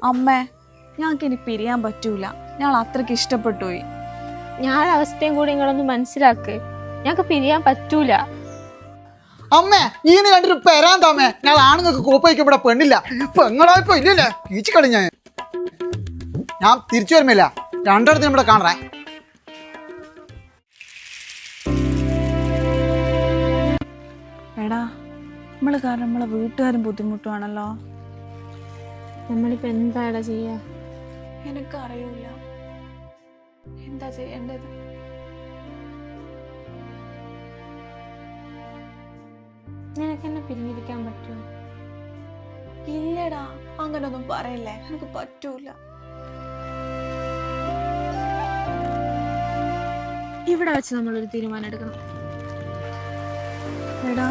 അമ്മേ, ഞങ്ങൾക്ക് ഇനി പിരിയാൻ പറ്റൂല. ഞങ്ങൾ അത്രയ്ക്ക് ഇഷ്ടപ്പെട്ടു പോയി. ഞാൻ അവസ്ഥയും കൂടി നിങ്ങളൊന്ന് മനസ്സിലാക്ക്. ഞങ്ങൾക്ക് പിരിയാൻ പറ്റൂല. അമ്മേ ഈന് കണ്ടിട്ട് പെരാന്താമേ. ഞങ്ങൾ ആണുങ്ങൾക്ക് കോപ്പയ്ക്ക് ഇവിടെ പെണ്ണില്ല. പെങ്ങളായിപ്പോ ഇല്ലല്ലേ കീച്ചു കളി. ഞാൻ തിരിച്ചു വരുമില്ല. രണ്ടിടത്ത് ഇവിടെ കാണറേ. എടാ, നമ്മള് കാരണം നമ്മളെ വീട്ടുകാരും ബുദ്ധിമുട്ടുവാണല്ലോ. നമ്മളിപ്പോ എന്താടാ ചെയ്യാ? എനിക്കറിയൂല എന്താ ചെയ്യേണ്ടത്. നിനക്കെന്നെ പിരിഞ്ഞിരിക്കാൻ പറ്റുമോ? ഇല്ലടാ, അങ്ങനൊന്നും പറയല്ലേ. എനിക്ക് പറ്റൂല. ഇവിടെ വെച്ച് നമ്മളൊരു തീരുമാനം എടുക്കണം. എടാ,